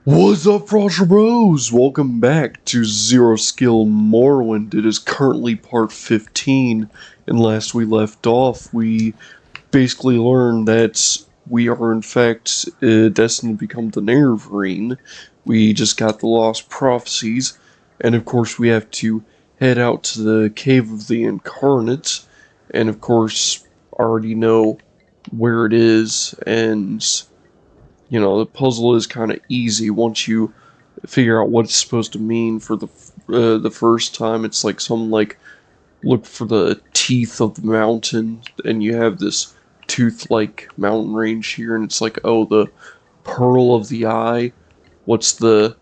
What's up, Frosher Bros? Welcome back to Zero Skill Morrowind. It is currently part 15, and last we left off, we basically learned that we are in fact destined to become the Nerevarine. We just got the Lost Prophecies, and of course we have to head out to the Cave of the Incarnate, and of course already know where it is, and you know, the puzzle is kind of easy once you figure out what it's supposed to mean for the first time. It's like something like, look for the teeth of the mountain, and you have this tooth-like mountain range here, and it's like, oh, the pearl of the eye. What's the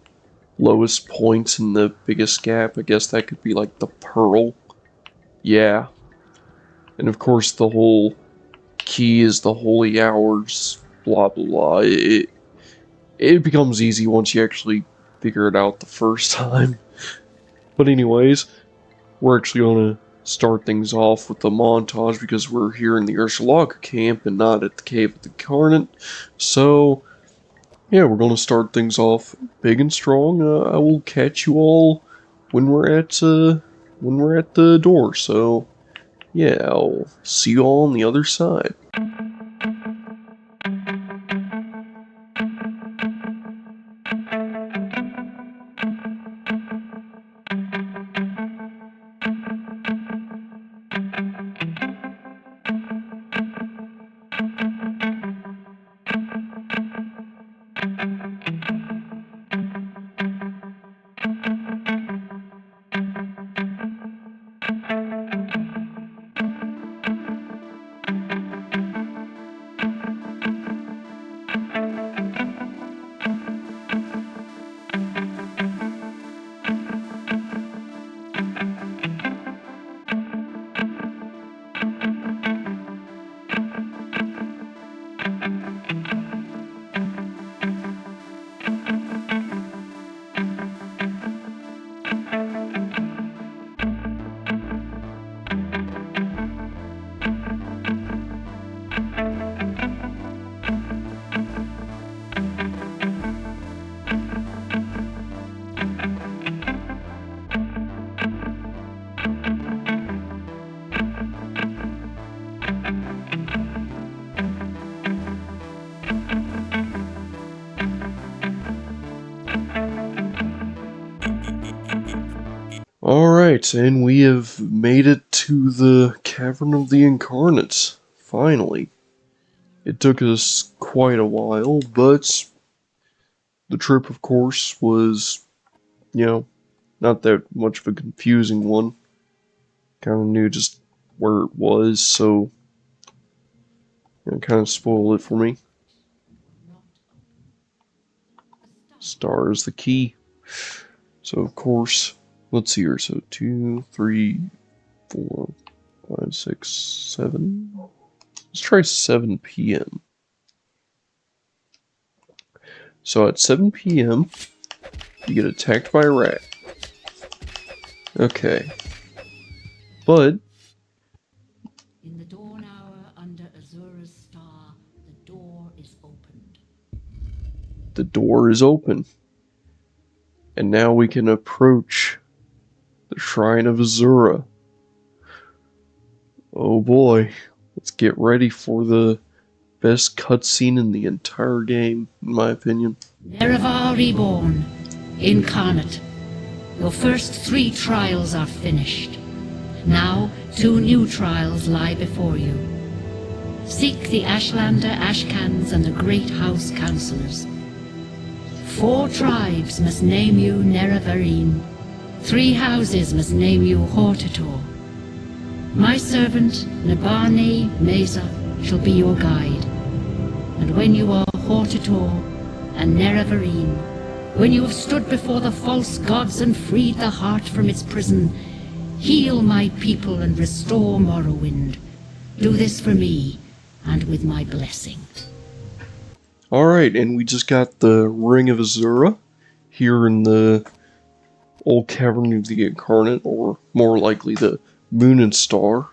lowest point and the biggest gap? I guess that could be like the pearl. Yeah. And of course the whole key is the holy hours, blah blah blah. It becomes easy once you actually figure it out the first time. But anyways, we're actually going to start things off with the montage because we're here in the Urshulaga camp and not at the Cave of the Incarnate. So, yeah, we're going to start things off big and strong. I will catch you all when we're at the door. So, yeah, I'll see you all on the other side. Alright, and we have made it to the Cavern of the Incarnates, finally. It took us quite a while, but the trip, of course, was, you know, not that much of a confusing one. Kind of knew just where it was, so it kind of spoiled it for me. Star is the key. So, of course, let's see here. So 2, 3, 4, 5, 6, 7. Let's try 7 p.m. So at 7 p.m., you get attacked by a rat. Okay. But in the dawn hour under Azura's star, the door is opened. the door is open. And now we can approach the Shrine of Azura. Oh boy. Let's get ready for the best cutscene in the entire game, in my opinion. Nerevar reborn, incarnate. Your first 3 trials are finished. Now 2 new trials lie before you. Seek the Ashlander Ashcans and the Great House Councillors. 4 tribes must name you Nerevarine. 3 houses must name you Hortator. My servant, Nabane Mesa, shall be your guide. And when you are Hortator and Nerevarine, when you have stood before the false gods and freed the heart from its prison, heal my people and restore Morrowind. Do this for me, and with my blessing. Alright, and we just got the Ring of Azura here in the old Cavern of the Incarnate, or more likely the Moon and Star.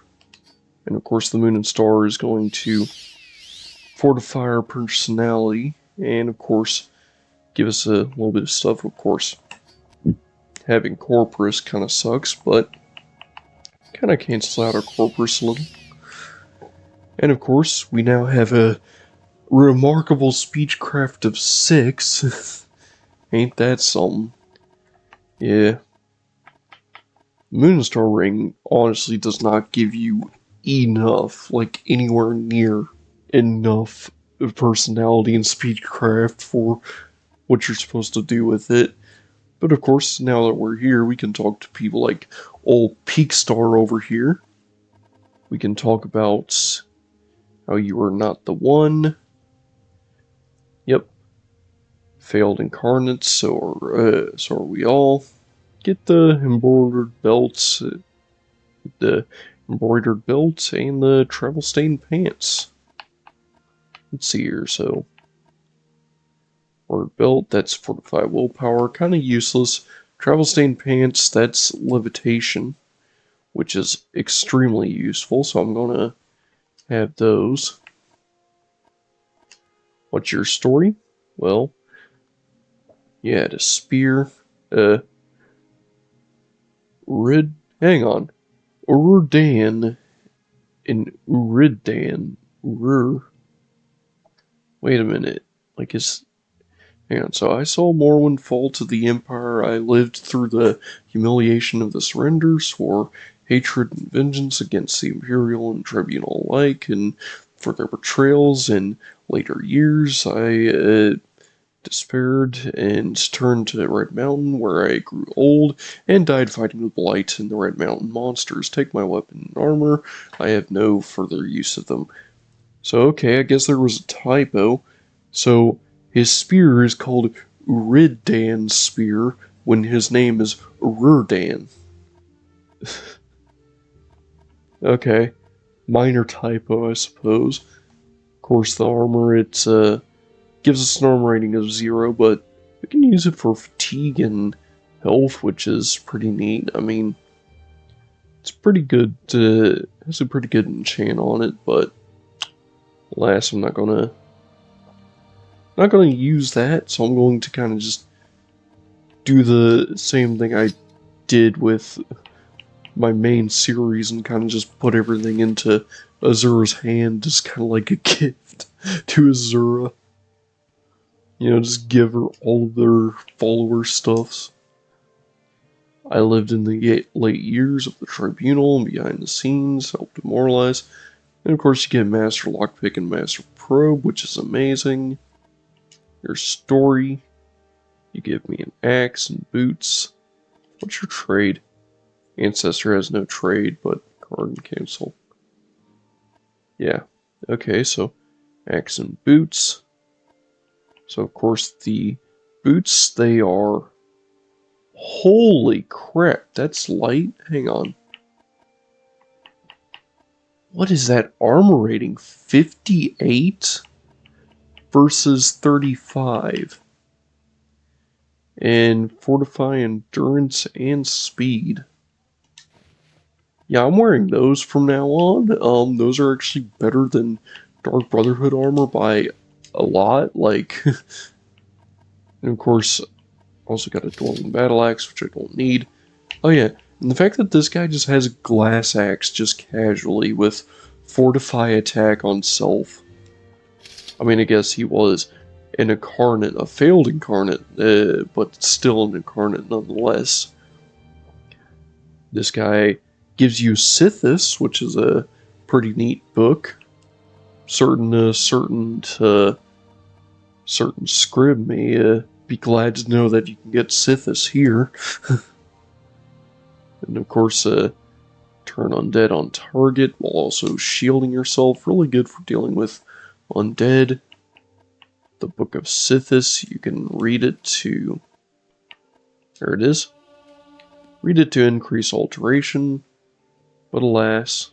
And of course the Moon and Star is going to fortify our personality, and of course give us a little bit of stuff, of course. Having Corpus kind of sucks, but kind of cancels out our Corpus a little. And of course, we now have a remarkable speechcraft of 6. Ain't that something? Yeah. Moonstar Ring honestly does not give you enough, like anywhere near enough personality and speechcraft for what you're supposed to do with it. But of course, now that we're here, we can talk to people like old Peakstar over here. We can talk about how you are not the one. Yep. Failed incarnates, so are we all. Get the embroidered belts, and the travel stained pants. Let's see here, so embroidered belt, that's fortify willpower, kind of useless. Travel stained pants, that's levitation, which is extremely useful, so I'm gonna have those. What's your story? Well, you had a spear, hang on. Uridan and Uridan. Wait a minute. Like, hang on. So I saw Morrowind fall to the Empire. I lived through the humiliation of the surrender, swore hatred and vengeance against the Imperial and Tribunal alike, and for their betrayals in later years, I despaired and turned to Red Mountain, where I grew old and died fighting the Blight and the Red Mountain monsters. Take my weapon and armor. I have no further use of them. So, okay, I guess there was a typo. So, his spear is called Uridan's spear when his name is Urdan. Okay, minor typo, I suppose. Of course, the armor, it's gives us an armor rating of 0, but we can use it for fatigue and health, which is pretty neat. I mean, it's pretty good. Has a pretty good enchant on it, but alas, I'm not gonna use that. So I'm going to kind of just do the same thing I did with my main series and kind of just put everything into Azura's hand, just kind of like a gift to Azura. You know, just give her all of their follower stuffs. I lived in the late years of the Tribunal and behind the scenes, helped demoralize. And of course you get Master Lockpick and Master Probe, which is amazing. Your story. You give me an axe and boots. What's your trade? Ancestor has no trade, but card and cancel. Yeah. Okay, so axe and boots. So, of course, the boots, they are... Holy crap, that's light? Hang on. What is that armor rating? 58 versus 35. And fortify endurance and speed. Yeah, I'm wearing those from now on. Those are actually better than Dark Brotherhood armor by a lot, like, and of course, also got a Dwarven Battle Axe, which I don't need. Oh yeah, and the fact that this guy just has a Glass Axe just casually with Fortify attack on self. I mean, I guess he was an incarnate, a failed incarnate, but still an incarnate nonetheless. This guy gives you Sithis, which is a pretty neat book. Certain scrib may be glad to know that you can get Sithis here. And of course, turn undead on target while also shielding yourself. Really good for dealing with undead. The Book of Sithis, you can read it to... There it is. Read it to increase alteration. But alas,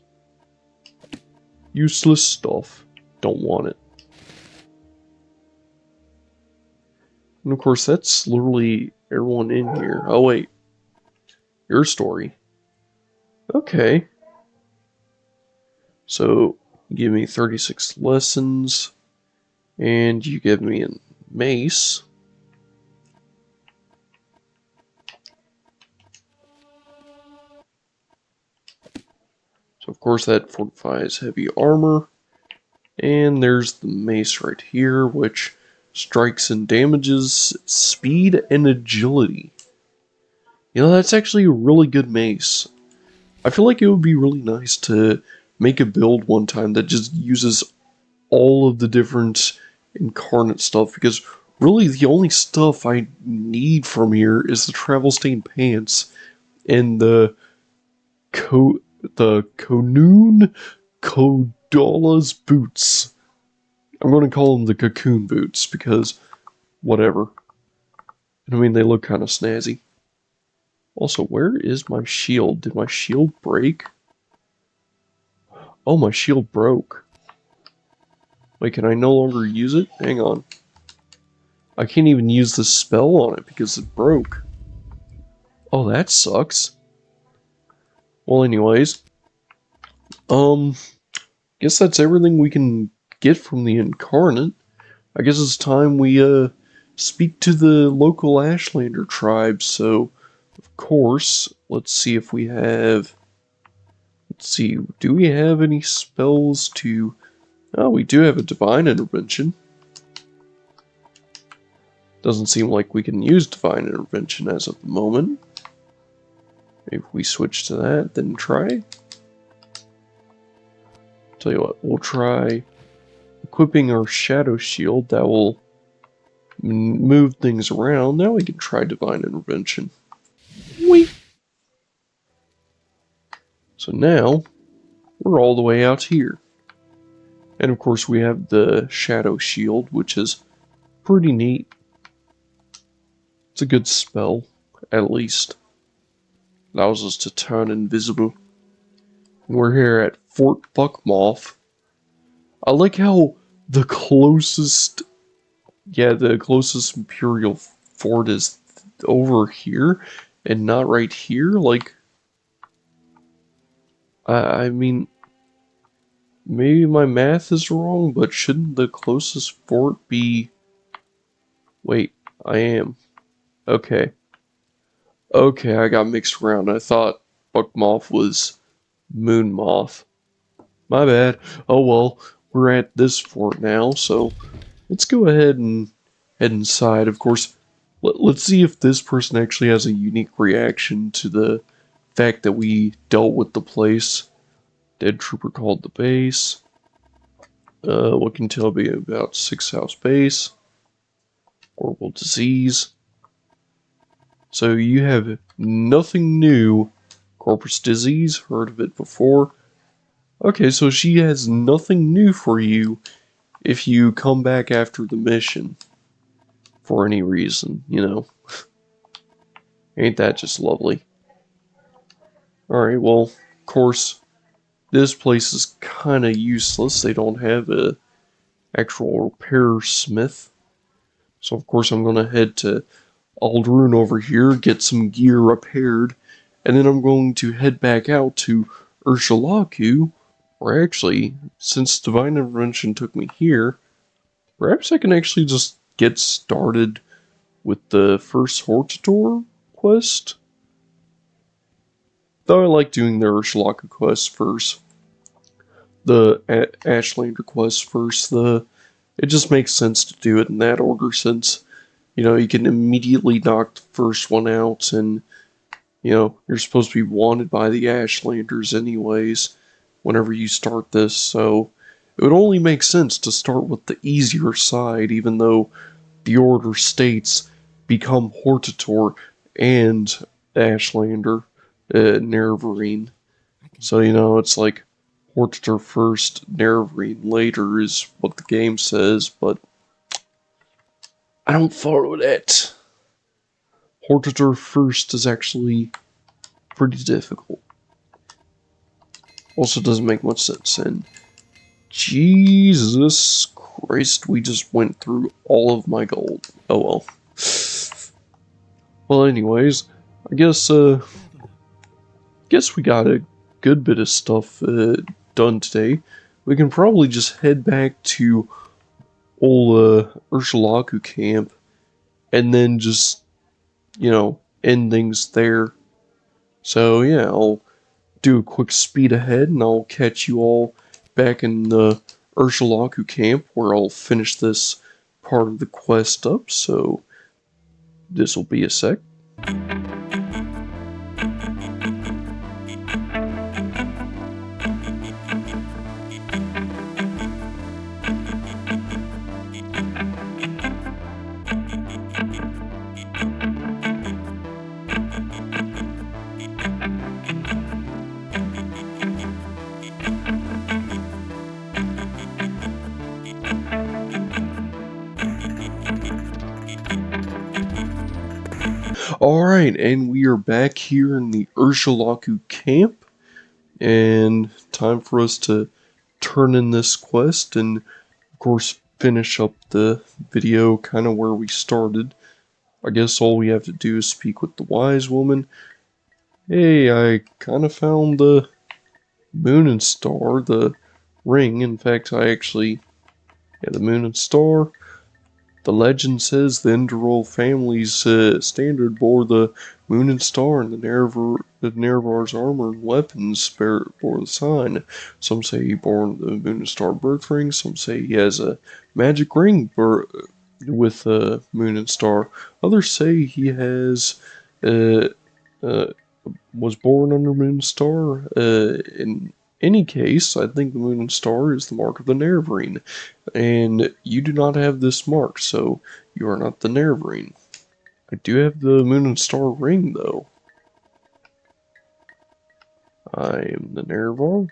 useless stuff. Don't want it. And of course, that's literally everyone in here. Oh wait, your story. Okay. So, you give me 36 lessons, and you give me a mace. So of course that fortifies heavy armor. And there's the mace right here, which strikes and damages speed and agility. You know, that's actually a really good mace. I feel like it would be really nice to make a build one time that just uses all of the different incarnate stuff, because really the only stuff I need from here is the travel stained pants and the Konoon Kodala's boots. I'm going to call them the cocoon boots because whatever. I mean, they look kind of snazzy. Also, where is my shield? Did my shield break? Oh, my shield broke. Wait, can I no longer use it? Hang on. I can't even use the spell on it because it broke. Oh, that sucks. Well, anyways. Guess that's everything we can get from the Incarnate. I guess it's time we, speak to the local Ashlander tribe, so, of course, let's see if we have... Let's see, do we have any spells to... Oh, we do have a Divine Intervention. Doesn't seem like we can use Divine Intervention as of the moment. If we switch to that, then try. Tell you what, we'll try equipping our Shadow Shield. That will move things around. Now we can try Divine Intervention. Whee! So now, we're all the way out here. And of course we have the Shadow Shield, which is pretty neat. It's a good spell, at least. Allows us to turn invisible. We're here at Fort Buckmoth. I like how the closest Imperial fort is over here and not right here. Like, I mean, maybe my math is wrong, but shouldn't the closest fort be... Wait, I am. Okay. Okay, I got mixed around. I thought Buckmoth was Moonmoth. My bad. Oh well, we're at this fort now, so let's go ahead and head inside. Of course, let's see if this person actually has a unique reaction to the fact that we dealt with the place. Dead trooper called the base. What can tell me about 6th house base? Horrible disease. So you have nothing new. Corpus disease, heard of it before. Okay, so she has nothing new for you if you come back after the mission. For any reason, you know. Ain't that just lovely? Alright, well, of course, this place is kinda useless. They don't have a actual repair smith. So of course I'm gonna head to Aldrune over here, get some gear repaired, and then I'm going to head back out to Urshalaku, or actually, since Divine Intervention took me here, perhaps I can actually just get started with the first Hortator quest? Though I like doing the Urshalaku quest first. The Ashlander quest first. It just makes sense to do it in that order since, you know, you can immediately knock the first one out and, you know, you're supposed to be wanted by the Ashlanders anyways whenever you start this, so it would only make sense to start with the easier side, even though the order states become Hortator and Ashlander, Nerevarine. So, you know, it's like Hortator first, Nerevarine later is what the game says, but I don't follow that. Hortator first is actually pretty difficult. Also doesn't make much sense, and Jesus Christ, we just went through all of my gold. Oh well. Well, anyways, I guess we got a good bit of stuff done today. We can probably just head back to old Urshalaku camp and then just, you know, end things there. So yeah, I'll do a quick speed ahead, and I'll catch you all back in the Urshulaku camp, where I'll finish this part of the quest up, so this will be a sec. Alright, and we are back here in the Urshulaku camp, and time for us to turn in this quest and, of course, finish up the video kind of where we started. I guess all we have to do is speak with the wise woman. Hey, I kind of found the moon and star, the ring. In fact, the moon and star. The legend says the Enderal family's standard bore the moon and star, and the Nerevar's armor and weapons bore the sign. Some say he bore the moon and star birth ring. Some say he has a magic ring with a moon and star. Others say he has was born under moon and star. In any case, I think the moon and star is the mark of the Nerevarine, and you do not have this mark, so you are not the Nerevarine. I do have the moon and star ring, though. I am the Nerevar.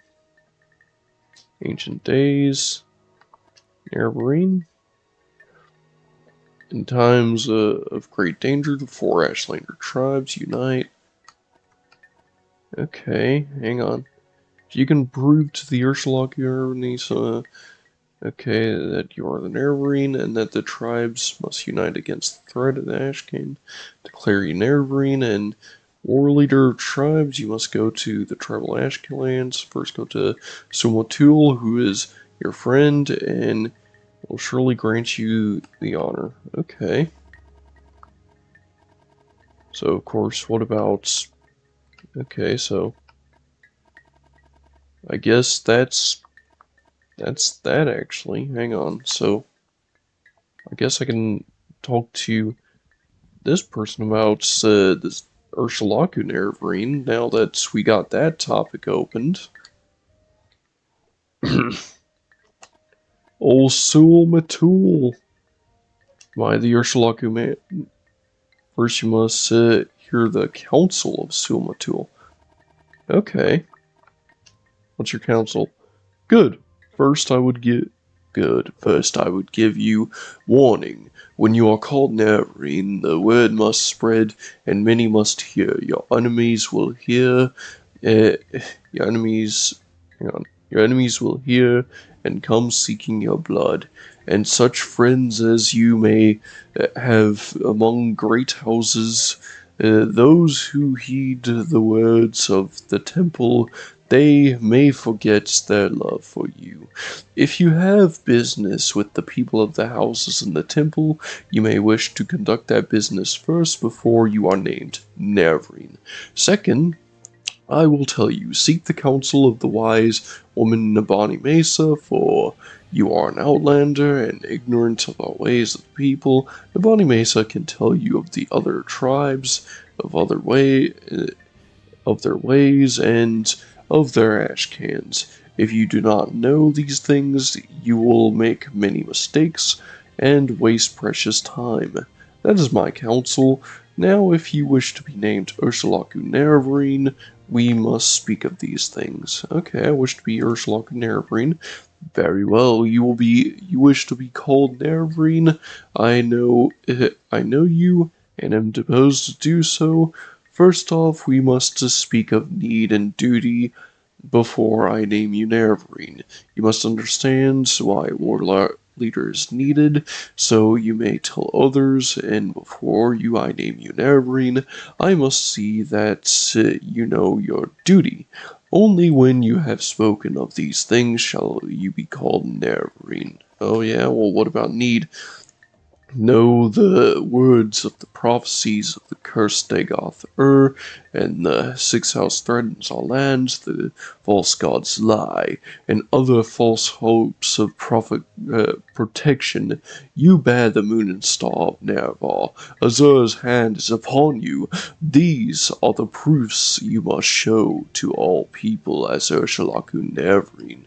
Ancient days. Nerevarine. In times of great danger, the four Ashlander tribes unite. Okay, hang on. If you can prove to the Urshulaku that you are the Nerevarine, and that the tribes must unite against the threat of the Ashcan, declare you Nerevarine, and war leader of tribes, you must go to the tribal Ashkelans. First go to Sumatul, who is your friend, and will surely grant you the honor. Okay. So, of course, what about... Okay, so... I guess that's that, actually. Hang on. So, I guess I can talk to this person about this Urshulaku Nerevarine, now that we got that topic opened. Ol Sul Matul. Why, the Urshulaku man. First you must hear the counsel of Sul Matul. Okay. What's your counsel? Good. First I would give you warning. When you are called Nerevarine, the word must spread, and many must hear. Your enemies will hear. Your enemies will hear and come seeking your blood, and such friends as you may have among great houses. Those who heed the words of the temple, they may forget their love for you. If you have business with the people of the houses in the temple, you may wish to conduct that business first before you are named Nerevarine. Second, I will tell you, seek the counsel of the wise woman Nabani Mesa, for you are an outlander and ignorant of our ways of the people. Nabani Mesa can tell you of the other tribes, of their ways, and of their Ashcans. If you do not know these things, you will make many mistakes and waste precious time. That is my counsel. Now, if you wish to be named Urshulaku Nerevarine, we must speak of these things. Okay, I wish to be Urshulaku Nerevarine. Very well, you wish to be called Nerevarine. I know you, and am disposed to do so. First off, we must speak of need and duty before I name you Nerevarine. You must understand why war leader is needed, so you may tell others, and before I name you Nerevarine, I must see that you know your duty. Only when you have spoken of these things shall you be called Nerevarine. Oh yeah, well what about need? Know the words of the prophecies of the cursed Dagoth and the sixth house threatens our lands, the false gods lie, and other false hopes of protection. You bear the moon and star of Nerval. Azur's hand is upon you. These are the proofs you must show to all people as Urshalaku Nervreen.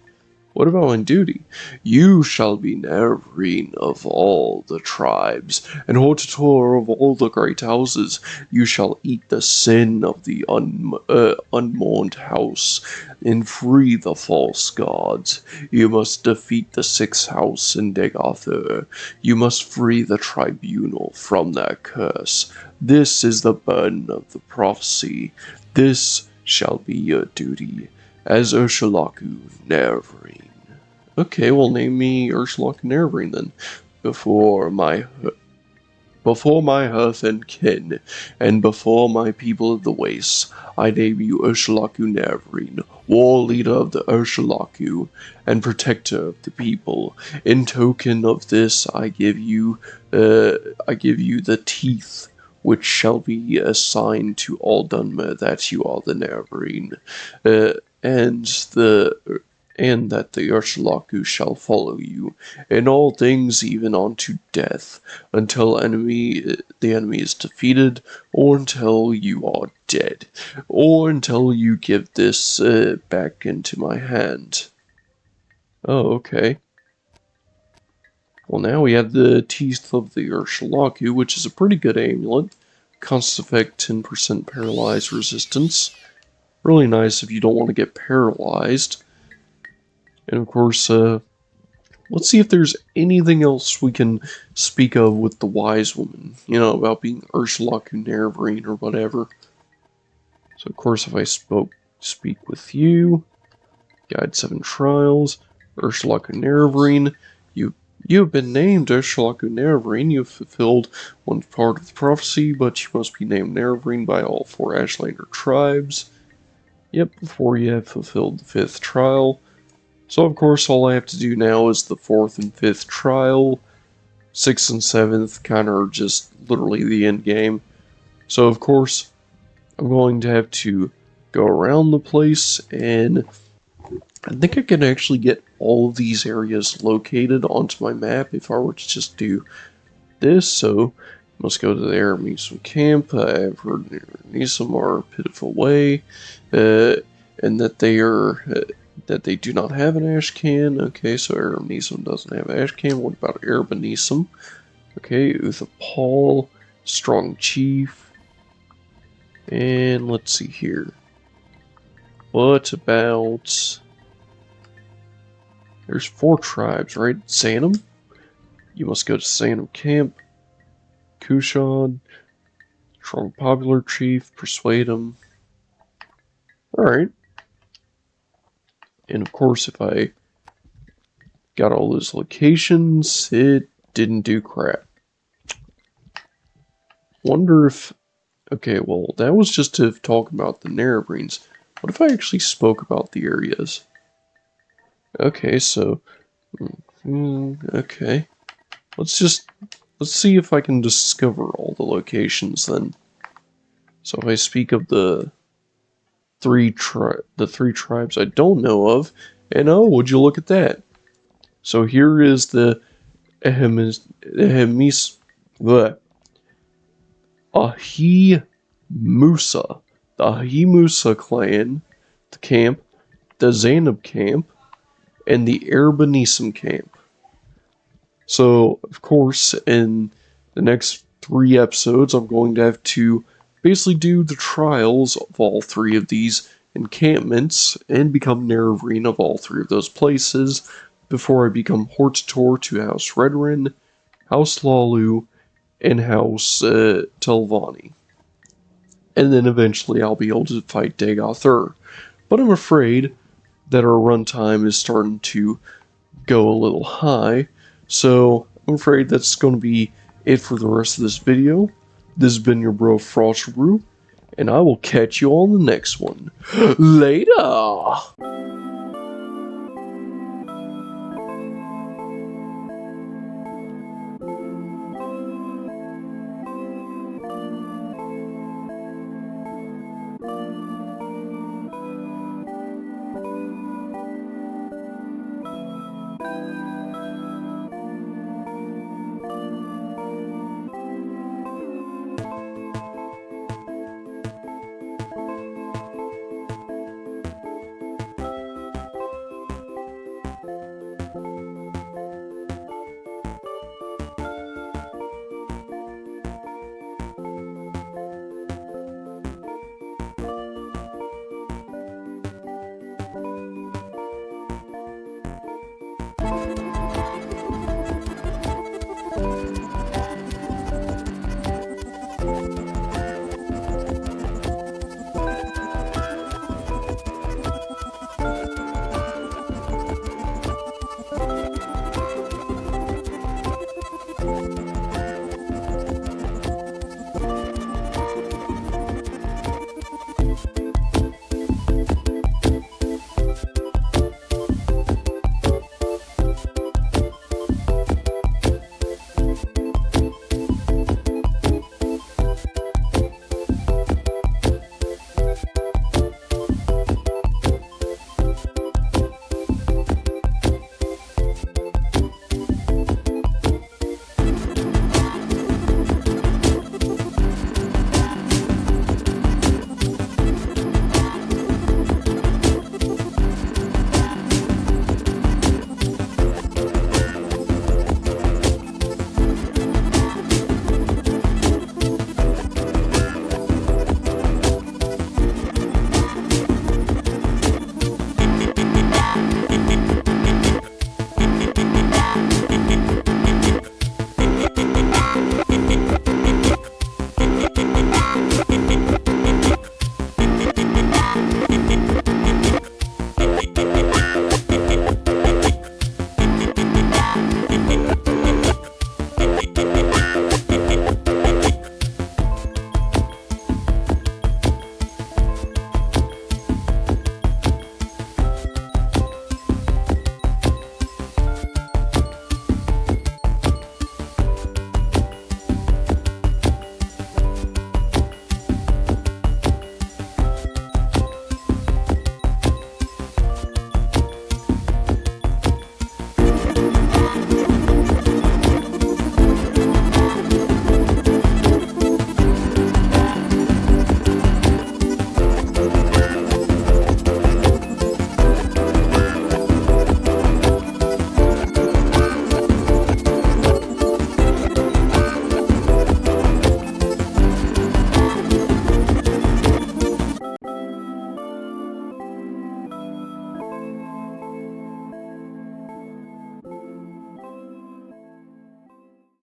What about my duty? You shall be Nervreen of all the tribes, and Hortator of all the great houses. You shall eat the sin of the unmourned house, and free the false gods. You must defeat the sixth house in Degother. You must free the tribunal from that curse. This is the burden of the prophecy. This shall be your duty as Urshalaku Nervreen. Okay, well, name me Urshalaku Nervreen then. Before my hearth and kin, and before my people of the wastes, I name you Urshalaku Nervreen, war leader of the Urshalaku, and protector of the people. In token of this, I give you the teeth, which shall be a sign to all Dunmer that you are the Nervreen, and that the Urshalaku shall follow you in all things, even unto death, until the enemy is defeated, or until you are dead, or until you give this back into my hand. Oh, okay. Well, now we have the Teeth of the Urshalaku, which is a pretty good amulet. Const effect 10% paralyzed resistance. Really nice if you don't want to get paralyzed. And of course, let's see if there's anything else we can speak of with the wise woman. You know, about being Urshalaku Nervreen or whatever. So of course, if I speak with you, Guide 7 Trials, Urshalaku Nervreen, you have been named Urshalaku Nervreen. You have fulfilled one part of the prophecy, but you must be named Nervreen by all 4 Ashlander tribes. Yep, before you have fulfilled the 5th trial. So of course all I have to do now is the 4th and 5th trial. 6th and 7th kind of are just literally the end game. So of course I'm going to have to go around the place, and I think I can actually get all of these areas located onto my map if I were to just do this. So I must go to the Arameesum camp. I have heard Arameesum are a pitiful way, and that they are... that they do not have an Ashcan. Okay, so Arameesum doesn't have Ashcan. What about Arabenesum? Okay, Uthapal, Strong Chief. And let's see here. What about... There's 4 tribes, right? Sanum? You must go to Sanum Camp. Kushad. Strong Popular Chief. Persuade him. Alright. And of course, if I got all those locations, it didn't do crap. Wonder if... Okay, well, that was just to talk about the Nervreens. What if I actually spoke about the areas? Okay, so... okay. Let's see if I can discover all the locations then. So if I speak of the three tribes I don't know of, and oh, would you look at that? So here is the Ahimusa, the Ahimusa clan, the camp, the Zanab camp, and the Arabenesum camp. So, of course, in the next 3 episodes, I'm going to have to basically do the trials of all 3 of these encampments and become Nervreen of all 3 of those places before I become Hortator to House Redrin, House Lalu, and House Telvanni. And then eventually I'll be able to fight Dagoth. But I'm afraid that our runtime is starting to go a little high, so I'm afraid that's going to be it for the rest of this video. This has been your bro Frostbrew, and I will catch you on the next one. Later!